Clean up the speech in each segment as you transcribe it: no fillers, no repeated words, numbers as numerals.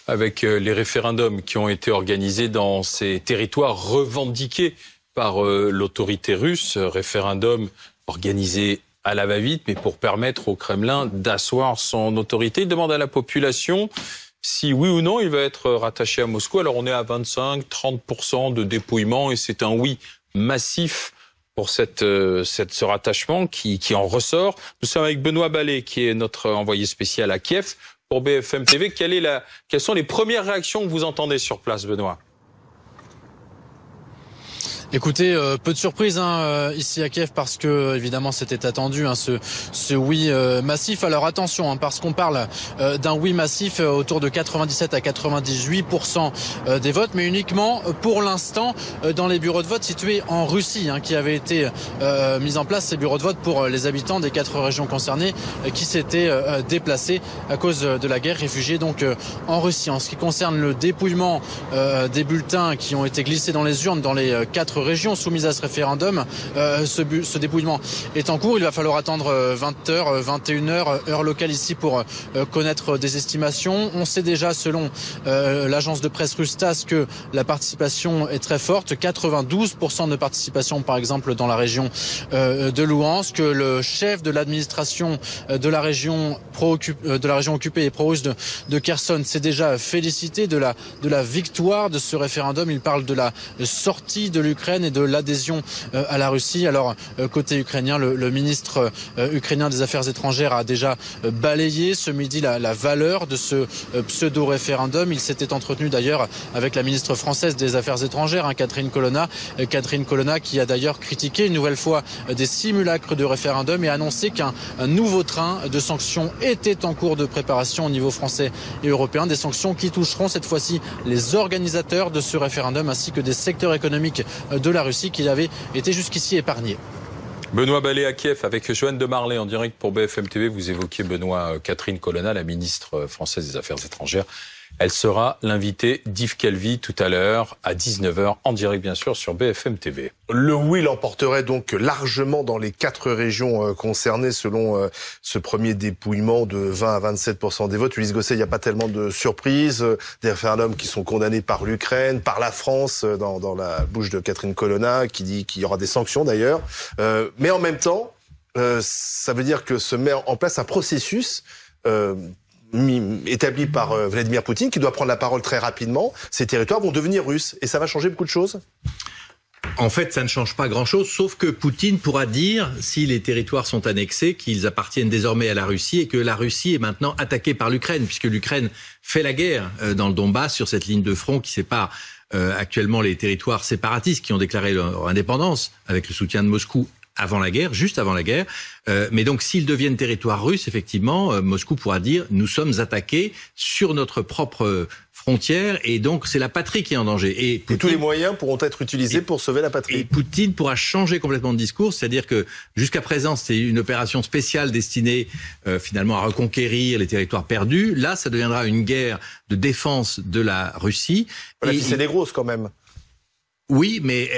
avec les référendums qui ont été organisés dans ces territoires revendiqués par l'autorité russe, référendum organisé à la va-vite, mais pour permettre au Kremlin d'asseoir son autorité. Il demande à la population si oui ou non il va être rattaché à Moscou. Alors on est à 25-30% de dépouillement et c'est un oui massif pour ce rattachement qui en ressort. Nous sommes avec Benoît Ballet, qui est notre envoyé spécial à Kiev pour BFM TV. Quelles sont les premières réactions que vous entendez sur place, Benoît ? Écoutez, peu de surprise ici à Kiev parce que évidemment c'était attendu ce oui massif. Alors attention parce qu'on parle d'un oui massif autour de 97 à 98% des votes, mais uniquement pour l'instant dans les bureaux de vote situés en Russie, qui avaient été mis en place, ces bureaux de vote pour les habitants des 4 régions concernées qui s'étaient déplacés à cause de la guerre, réfugiés donc en Russie. En ce qui concerne le dépouillement des bulletins qui ont été glissés dans les urnes dans les 4 régions soumises à ce référendum, ce dépouillement est en cours. Il va falloir attendre 20h, 21h, heure locale ici pour connaître des estimations. On sait déjà, selon l'agence de presse russe TASS, que la participation est très forte. 92% de participation, par exemple, dans la région de Louhansk. Le chef de l'administration de la région occupée et pro-russe de Kherson s'est déjà félicité de la victoire de ce référendum. Il parle de la sortie de l'Ukraine et de l'adhésion à la Russie. Alors, côté ukrainien, le ministre ukrainien des Affaires étrangères a déjà balayé ce midi la valeur de ce pseudo-référendum. Il s'était entretenu d'ailleurs avec la ministre française des Affaires étrangères, Catherine Colonna. Catherine Colonna qui a d'ailleurs critiqué une nouvelle fois des simulacres de référendum et annoncé qu'un nouveau train de sanctions était en cours de préparation au niveau français et européen. Des sanctions qui toucheront cette fois-ci les organisateurs de ce référendum ainsi que des secteurs économiques de la Russie qui avait été jusqu'ici épargné. Benoît Ballet à Kiev avec Joanne de Marley en direct pour BFM TV. Vous évoquiez, Benoît, Catherine Colonna, la ministre française des Affaires étrangères. Elle sera l'invitée d'Yves Calvi tout à l'heure à 19h en direct bien sûr sur BFM TV. Le oui l'emporterait donc largement dans les 4 régions concernées selon ce premier dépouillement de 20 à 27% des votes. Ulysse Gosset, il n'y a pas tellement de surprises. Des référendums qui sont condamnés par l'Ukraine, par la France, dans la bouche de Catherine Colonna, qui dit qu'il y aura des sanctions d'ailleurs. Mais en même temps, ça veut dire que se met en place un processus établi par Vladimir Poutine, qui doit prendre la parole très rapidement. Ces territoires vont devenir russes. Et ça va changer beaucoup de choses ? En fait, ça ne change pas grand-chose, sauf que Poutine pourra dire, si les territoires sont annexés, qu'ils appartiennent désormais à la Russie et que la Russie est maintenant attaquée par l'Ukraine, puisque l'Ukraine fait la guerre dans le Donbass, sur cette ligne de front qui sépare actuellement les territoires séparatistes qui ont déclaré leur indépendance avec le soutien de Moscou avant la guerre, juste avant la guerre. Mais donc, s'ils deviennent territoire russe, effectivement, Moscou pourra dire « nous sommes attaqués sur notre propre frontière » et donc c'est la patrie qui est en danger. Et tous les moyens pourront être utilisés pour sauver la patrie. Et Poutine pourra changer complètement de discours, c'est-à-dire que jusqu'à présent, c'était une opération spéciale destinée finalement à reconquérir les territoires perdus. Là, ça deviendra une guerre de défense de la Russie. La ficelle est grosse quand même. Oui, mais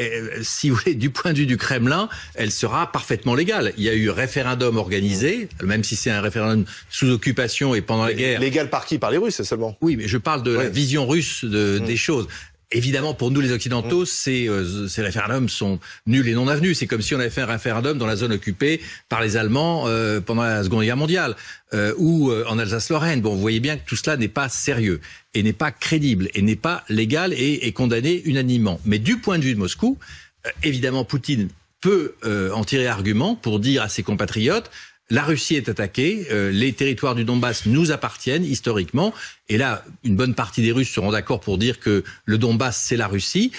si vous voulez, du point de vue du Kremlin, elle sera parfaitement légale. Il y a eu référendum organisé, même si c'est un référendum sous occupation et pendant la guerre. Légal par qui ? Par les Russes seulement. Oui, mais je parle de la vision russe des choses. Évidemment, pour nous les Occidentaux, ces référendums sont nuls et non avenus. C'est comme si on avait fait un référendum dans la zone occupée par les Allemands pendant la Seconde Guerre mondiale ou en Alsace-Lorraine. Bon, vous voyez bien que tout cela n'est pas sérieux et n'est pas crédible et n'est pas légal et condamné unanimement. Mais du point de vue de Moscou, évidemment, Poutine peut en tirer argument pour dire à ses compatriotes: la Russie est attaquée, les territoires du Donbass nous appartiennent historiquement, et là, une bonne partie des Russes seront d'accord pour dire que le Donbass, c'est la Russie,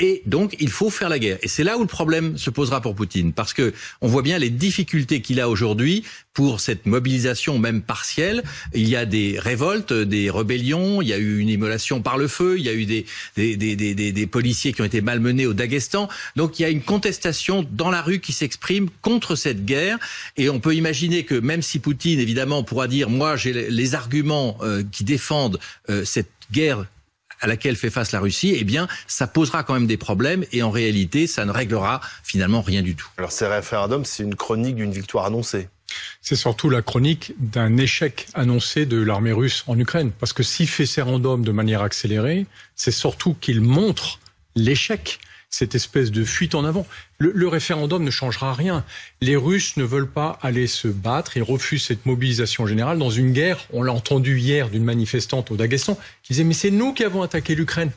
et donc il faut faire la guerre. Et c'est là où le problème se posera pour Poutine, parce que on voit bien les difficultés qu'il a aujourd'hui pour cette mobilisation même partielle. Il y a des révoltes, des rébellions, il y a eu une immolation par le feu, il y a eu des policiers qui ont été malmenés au Daghestan. Donc il y a une contestation dans la rue qui s'exprime contre cette guerre, et on peut imaginer que même si Poutine évidemment pourra dire: moi j'ai les arguments qui défendent cette guerre à laquelle fait face la Russie, eh bien, ça posera quand même des problèmes et en réalité, ça ne réglera finalement rien du tout. Alors, ces référendums, c'est une chronique d'une victoire annoncée. C'est surtout la chronique d'un échec annoncé de l'armée russe en Ukraine. Parce que s'il fait ces référendums de manière accélérée, c'est surtout qu'il montre l'échec, cette espèce de fuite en avant. Le référendum ne changera rien. Les Russes ne veulent pas aller se battre, ils refusent cette mobilisation générale dans une guerre. On l'a entendu hier d'une manifestante au Daghestan qui disait « mais c'est nous qui avons attaqué l'Ukraine.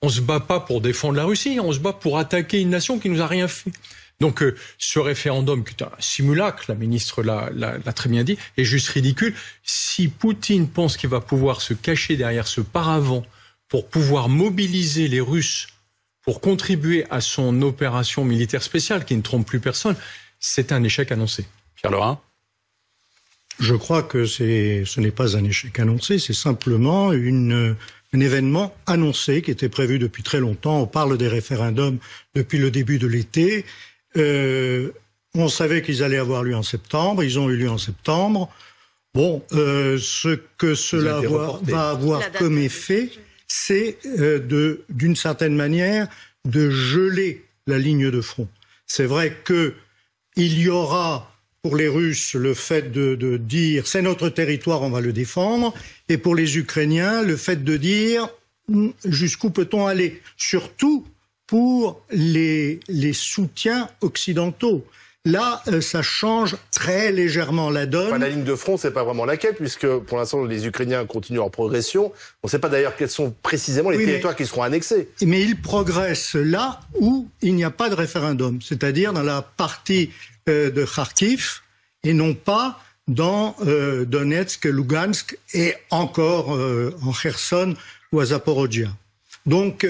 On se bat pas pour défendre la Russie, on se bat pour attaquer une nation qui nous a rien fait. » Donc ce référendum, qui est un simulacre, la ministre l'a très bien dit, est juste ridicule. Si Poutine pense qu'il va pouvoir se cacher derrière ce paravent pour pouvoir mobiliser les Russes pour contribuer à son opération militaire spéciale, qui ne trompe plus personne, c'est un échec annoncé. Pierre Lerin ? Je crois que ce n'est pas un échec annoncé, c'est simplement un événement annoncé qui était prévu depuis très longtemps. On parle des référendums depuis le début de l'été. On savait qu'ils allaient avoir lieu en septembre, ils ont eu lieu en septembre. Bon, ce que cela va avoir comme effet, c'est d'une certaine manière de geler la ligne de front. C'est vrai que il y aura pour les Russes le fait de dire c'est notre territoire, on va le défendre, et pour les Ukrainiens le fait de dire jusqu'où peut-on aller, surtout pour les soutiens occidentaux. Là, ça change très légèrement la donne. Enfin, la ligne de front, c'est pas vraiment laquelle, puisque pour l'instant, les Ukrainiens continuent leur progression. On ne sait pas d'ailleurs quels sont précisément les territoires qui seront annexés. Mais ils progressent là où il n'y a pas de référendum, c'est-à-dire dans la partie de Kharkiv, et non pas dans Donetsk, Lugansk, et encore en Kherson ou à Zaporizhzhia. Donc,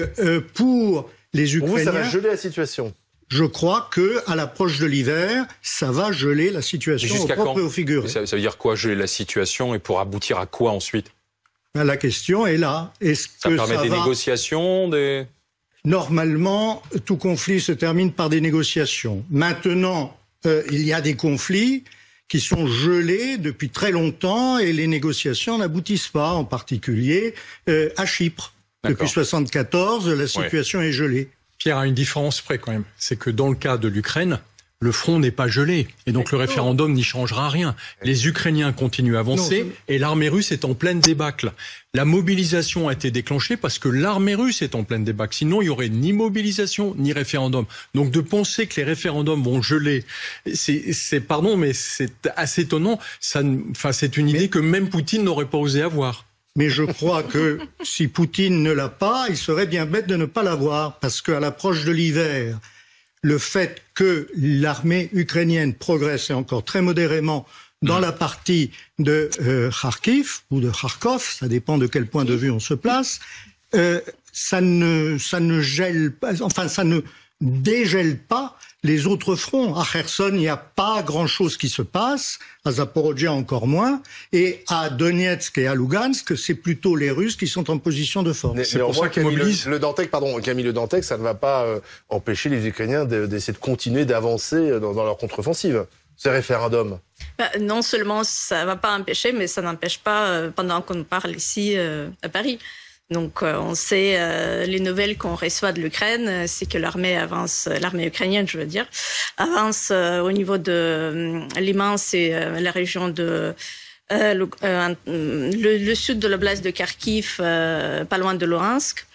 pour les Ukrainiens... Pour vous, ça va geler la situation? Je crois que à l'approche de l'hiver, ça va geler la situation au propre et au figuré. Ça veut dire quoi, geler la situation, et pour aboutir à quoi ensuite? La question est là. Est-ce ça que permet des négociations, Normalement, tout conflit se termine par des négociations. Maintenant, il y a des conflits qui sont gelés depuis très longtemps et les négociations n'aboutissent pas, en particulier à Chypre. Depuis 1974, la situation est gelée. Pierre, à une différence près quand même, c'est que dans le cas de l'Ukraine, le front n'est pas gelé, et donc le référendum n'y changera rien. Les Ukrainiens continuent à avancer, et l'armée russe est en pleine débâcle. La mobilisation a été déclenchée parce que l'armée russe est en pleine débâcle. Sinon, il y aurait ni mobilisation, ni référendum. Donc de penser que les référendums vont geler, pardon, mais c'est assez étonnant. C'est une idée que même Poutine n'aurait pas osé avoir. Mais je crois que si Poutine ne l'a pas, il serait bien bête de ne pas l'avoir, parce qu'à l'approche de l'hiver, le fait que l'armée ukrainienne progresse, et encore très modérément, dans la partie de Kharkiv, ou de Kharkov, ça dépend de quel point de vue on se place, ça ne gèle pas, enfin ça ne dégèle pas les autres fronts. À Kherson, il n'y a pas grand-chose qui se passe, à Zaporizhzhia encore moins, et à Donetsk et à Lugansk, c'est plutôt les Russes qui sont en position de force. C'est pour ça qu'ils mobilisent. Camille Le Dantec, ça ne va pas empêcher les Ukrainiens d'essayer de continuer d'avancer dans leur contre-offensive. Ce référendum. Non seulement ça ne va pas empêcher, mais ça n'empêche pas, pendant qu'on parle ici à Paris. Donc on sait les nouvelles qu'on reçoit de l'Ukraine, c'est que l'armée avance, l'armée ukrainienne je veux dire, avance au niveau de Liman, c'est la région de le sud de l'oblast de Kharkiv, pas loin de Luhansk.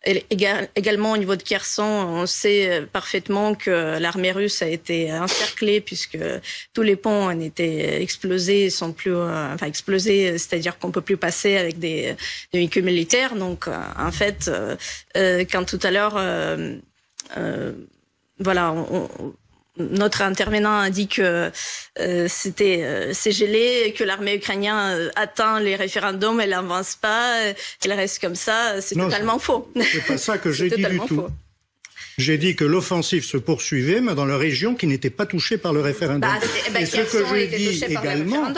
Et également au niveau de Kherson, on sait parfaitement que l'armée russe a été encerclée puisque tous les ponts ont été explosés, sont plus, explosés, c'est-à-dire qu'on peut plus passer avec des véhicules militaires. Donc, en fait, quand tout à l'heure, notre intervenant a dit que c'est gelé, que l'armée ukrainienne attend les référendums, elle n'avance pas, elle reste comme ça. C'est totalement faux. C'est pas ça que j'ai dit du tout. J'ai dit que l'offensive se poursuivait, mais dans la région qui n'était pas touchée par le référendum. Et ce que j'ai dit également.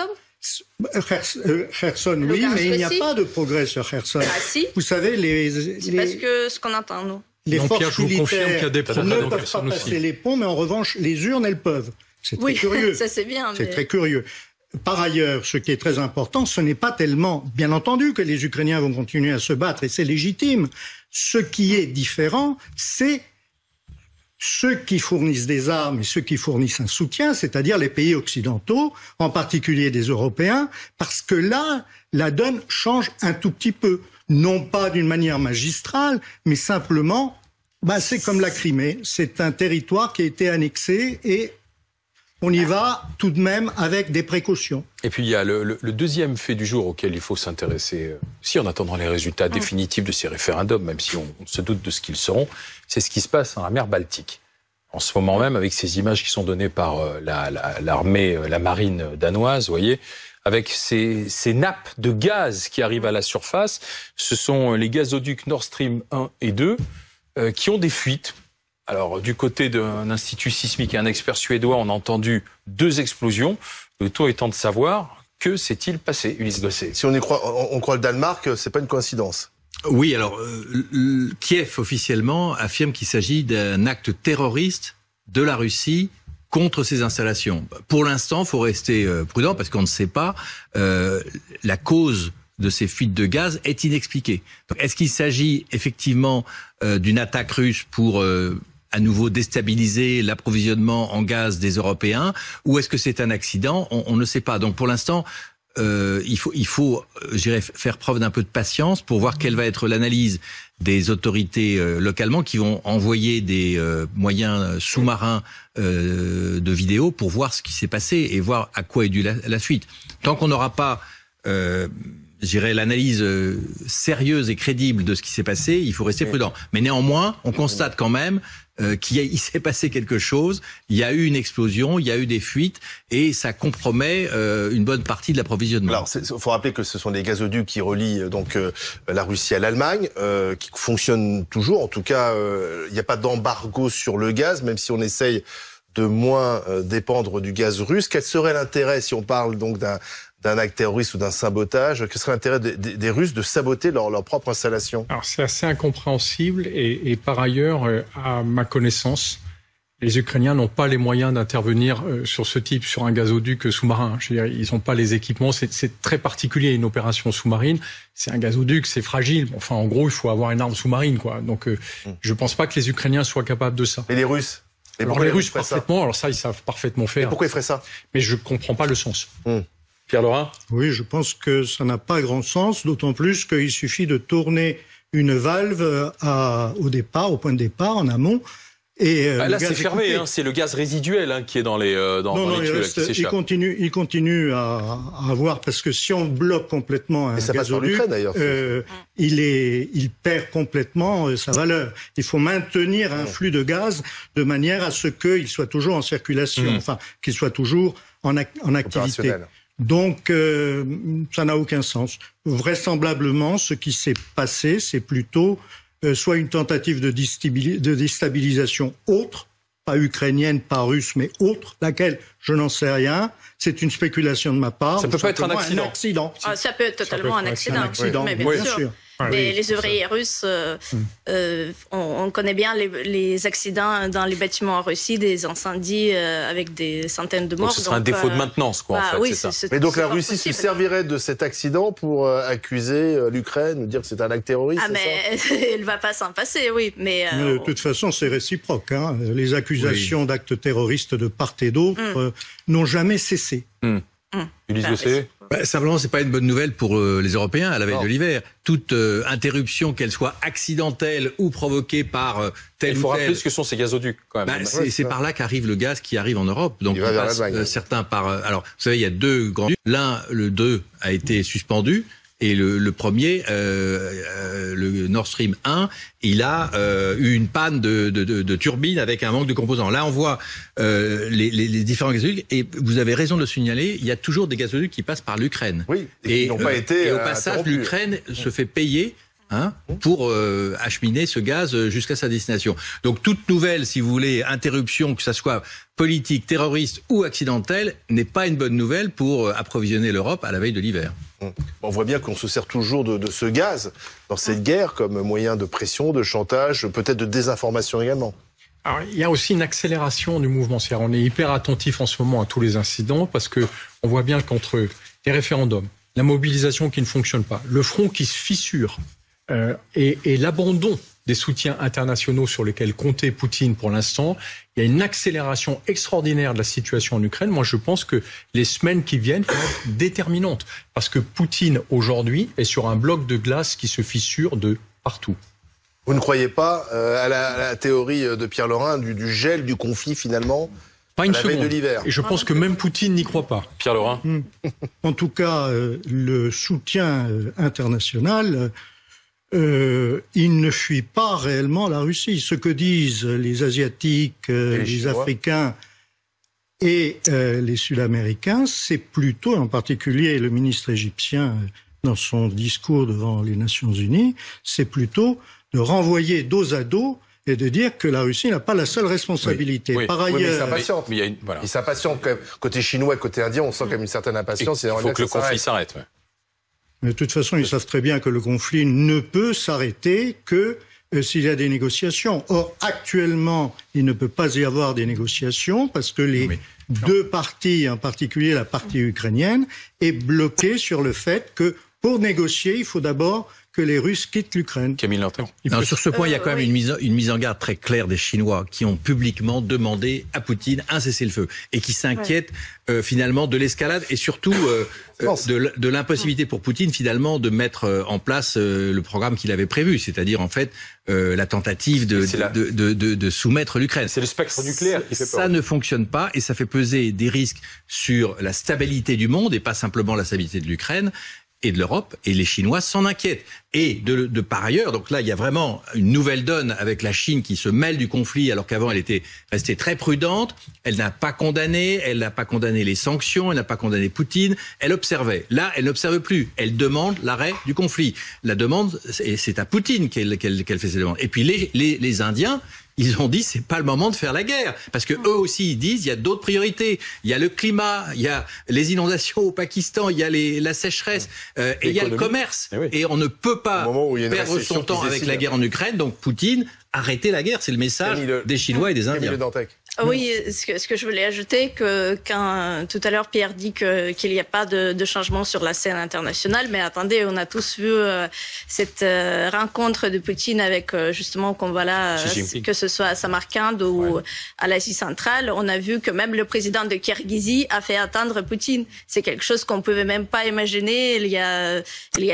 Kherson, oui, mais il n'y a pas de progrès sur Kherson. Si. Vous savez, c'est parce que ce qu'on entend, nous. Les forces militaires ne peuvent pas passer les ponts, mais en revanche, les urnes, elles peuvent. C'est très curieux. Ça c'est bien. C'est très curieux. Par ailleurs, ce qui est très important, ce n'est pas tellement, bien entendu, que les Ukrainiens vont continuer à se battre, et c'est légitime. Ce qui est différent, c'est ceux qui fournissent des armes et ceux qui fournissent un soutien, c'est-à-dire les pays occidentaux, en particulier des Européens, parce que là, la donne change un tout petit peu. Non pas d'une manière magistrale, mais simplement, c'est comme la Crimée. C'est un territoire qui a été annexé et on y va tout de même avec des précautions. Et puis il y a le deuxième fait du jour auquel il faut s'intéresser, si en attendant les résultats définitifs de ces référendums, même si on se doute de ce qu'ils seront, c'est ce qui se passe dans la mer Baltique. En ce moment même, avec ces images qui sont données par l'armée, la marine danoise, vous voyez, avec ces nappes de gaz qui arrivent à la surface, ce sont les gazoducs Nord Stream 1 et 2 qui ont des fuites. Alors, du côté d'un institut sismique et un expert suédois, on a entendu 2 explosions. Le tout étant de savoir, que s'est-il passé, Ulysse Gosset? Si on croit le Danemark, c'est pas une coïncidence. Oui, alors, Kiev, officiellement, affirme qu'il s'agit d'un acte terroriste de la Russie contre ces installations. Pour l'instant, il faut rester prudent parce qu'on ne sait pas. La cause de ces fuites de gaz est inexpliquée. Est-ce qu'il s'agit effectivement d'une attaque russe pour à nouveau déstabiliser l'approvisionnement en gaz des Européens, ou est-ce que c'est un accident? On ne sait pas. Donc pour l'instant, il faut je dirais, faire preuve d'un peu de patience pour voir quelle va être l'analyse des autorités localement qui vont envoyer des moyens sous-marins de vidéo pour voir ce qui s'est passé et voir à quoi est due la suite. Tant qu'on n'aura pas je dirais l'analyse sérieuse et crédible de ce qui s'est passé, il faut rester prudent. Mais néanmoins, on constate quand même qu'il s'est passé quelque chose, il y a eu une explosion, il y a eu des fuites, et ça compromet une bonne partie de l'approvisionnement. Alors, il faut rappeler que ce sont des gazoducs qui relient donc la Russie à l'Allemagne, qui fonctionnent toujours. En tout cas, il n'y a pas d'embargo sur le gaz, même si on essaye de moins dépendre du gaz russe. Quel serait l'intérêt, si on parle donc d'un acte terroriste ou d'un sabotage, quel serait l'intérêt des Russes de saboter leur propre installation? Alors c'est assez incompréhensible et par ailleurs, à ma connaissance, les Ukrainiens n'ont pas les moyens d'intervenir sur un gazoduc sous-marin. Je veux dire, ils n'ont pas les équipements. C'est très particulier une opération sous-marine. C'est un gazoduc, c'est fragile. Enfin, en gros, il faut avoir une arme sous-marine, quoi. Donc, je pense pas que les Ukrainiens soient capables de ça. Et les Russes? Alors les Russes parfaitement. Alors ça, ils savent parfaitement faire. Et pourquoi ils feraient ça? Mais je comprends pas le sens. Pierre Laurin? Oui, je pense que ça n'a pas grand sens, d'autant plus qu'il suffit de tourner une valve au point de départ, en amont. Et là, c'est fermé, c'est le gaz résiduel qui est dans les tuyaux qui s'échappe. Il continue à avoir, parce que si on bloque complètement un gazoduc, il perd complètement sa valeur. Il faut maintenir un flux de gaz de manière à ce qu'il soit toujours en circulation, enfin qu'il soit toujours en activité. Donc, ça n'a aucun sens. Vraisemblablement, ce qui s'est passé, c'est plutôt soit une tentative de déstabilisation autre, pas ukrainienne, pas russe, mais autre, laquelle je n'en sais rien. C'est une spéculation de ma part. Ça peut pas être un accident. Ça peut être totalement un accident. Mais bien sûr. Mais les ouvriers russes, on connaît bien les accidents dans les bâtiments en Russie, des incendies avec des centaines de morts. Donc ce serait un défaut de maintenance, quoi, en fait, oui, c'est ça. Mais donc la Russie se servirait de cet accident pour accuser l'Ukraine, dire que c'est un acte terroriste, mais elle va pas s'en passer, oui. Mais de toute façon, c'est réciproque. Les accusations d'actes terroristes de part et d'autre n'ont jamais cessé. Ulysse Gosset? Simplement, c'est pas une bonne nouvelle pour les Européens à la veille de l'hiver. Toute interruption, qu'elle soit accidentelle ou provoquée par tel ou tel... Il faut rappeler ce que sont ces gazoducs, quand même. C'est par là qu'arrive le gaz qui arrive en Europe. Donc, on passe certains par... Alors, vous savez, il y a 2 grands... Le 2 a été suspendu. Et le premier, le Nord Stream 1, il a eu une panne de turbine avec un manque de composants. Là, on voit les différents gazoducs. Et vous avez raison de le signaler, il y a toujours des gazoducs qui passent par l'Ukraine. Oui, et qui n'ont pas été et au passage, l'Ukraine se fait payer pour acheminer ce gaz jusqu'à sa destination. Donc toute nouvelle, si vous voulez, interruption, que ça soit politique, terroriste ou accidentelle, n'est pas une bonne nouvelle pour approvisionner l'Europe à la veille de l'hiver. On voit bien qu'on se sert toujours de ce gaz dans cette guerre comme moyen de pression, de chantage, peut-être de désinformation également. Alors, il y a aussi une accélération du mouvement. C'est-à-dire, on est hyper attentif en ce moment à tous les incidents parce que on voit bien qu'entre les référendums, la mobilisation qui ne fonctionne pas, le front qui se fissure et l'abandon des soutiens internationaux sur lesquels comptait Poutine pour l'instant. Il y a une accélération extraordinaire de la situation en Ukraine. Moi, je pense que les semaines qui viennent vont être déterminantes. Parce que Poutine, aujourd'hui, est sur un bloc de glace qui se fissure de partout. Vous ne croyez pas à la théorie de Pierre Laurin du gel du conflit, finalement, pas une à la veille seconde. de l'hiver? Et je pense que même Poutine n'y croit pas. Pierre Laurin. En tout cas, le soutien international, il ne fuit pas réellement la Russie. Ce que disent les Asiatiques, les Africains et les Sud-Américains, c'est plutôt, en particulier le ministre égyptien, dans son discours devant les Nations Unies, c'est plutôt de renvoyer dos à dos et de dire que la Russie n'a pas la seule responsabilité. Oui. Par ailleurs, mais il s'impatiente. Mais il y a une, voilà. Il s'impatiente quand même. Côté chinois, côté indien, on sent quand même une certaine impatience. Il faut que le conflit s'arrête. Ouais. mais de toute façon, ils savent très bien que le conflit ne peut s'arrêter que s'il y a des négociations. Or, actuellement, il ne peut pas y avoir des négociations parce que les deux parties, en particulier la partie ukrainienne, est bloquée sur le fait que pour négocier, il faut d'abord que les Russes quittent l'Ukraine. Camille Lantin. Sur ce point, il y a quand même une mise en garde très claire des Chinois qui ont publiquement demandé à Poutine un cessez-le-feu et qui s'inquiètent finalement de l'escalade et surtout de l'impossibilité pour Poutine finalement de mettre en place le programme qu'il avait prévu, c'est-à-dire en fait la tentative de soumettre l'Ukraine. C'est le spectre nucléaire qui fait peur. Ça ne fonctionne pas et ça fait peser des risques sur la stabilité du monde et pas simplement la stabilité de l'Ukraine et de l'Europe, et les Chinois s'en inquiètent. Et de par ailleurs, donc là, il y a vraiment une nouvelle donne avec la Chine qui se mêle du conflit, alors qu'avant, elle était restée très prudente. Elle n'a pas condamné les sanctions, elle n'a pas condamné Poutine. Elle observait. Là, elle n'observe plus. Elle demande l'arrêt du conflit. La demande, c'est à Poutine qu'elle fait ces demandes. Et puis les Indiens, ils ont dit c'est pas le moment de faire la guerre parce que eux aussi ils disent il y a d'autres priorités, il y a le climat, il y a les inondations au Pakistan, il y a la sécheresse et il y a le commerce et on ne peut pas perdre son temps avec la guerre en Ukraine. Donc Poutine, arrêtez la guerre, c'est le message des Chinois et des Indiens. Oui, ce que je voulais ajouter, que quand tout à l'heure Pierre dit qu'il n'y a pas de changement sur la scène internationale, mais attendez, on a tous vu cette rencontre de Poutine avec justement qu'on voit là, que ce soit à Samarcande ou à l'Asie centrale, on a vu que même le président de Kirghizie a fait attendre Poutine. C'est quelque chose qu'on pouvait même pas imaginer il y a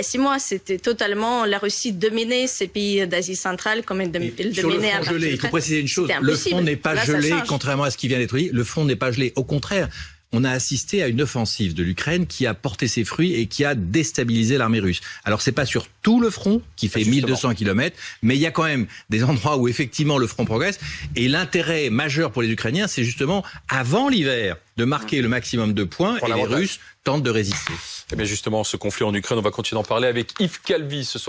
6 mois. C'était totalement la Russie dominait ces pays d'Asie centrale comme elle dominait. Sur le front gelé, il faut préciser une chose, le front n'est pas gelé. Contrairement à ce qui vient d'être dit, le front n'est pas gelé. Au contraire, on a assisté à une offensive de l'Ukraine qui a porté ses fruits et qui a déstabilisé l'armée russe. Alors c'est pas sur tout le front qui fait 1200 km, mais il y a quand même des endroits où effectivement le front progresse. Et l'intérêt majeur pour les Ukrainiens, c'est justement avant l'hiver de marquer le maximum de points et les Russes tentent de résister. Et bien justement, ce conflit en Ukraine, on va continuer d'en parler avec Yves Calvi ce soir.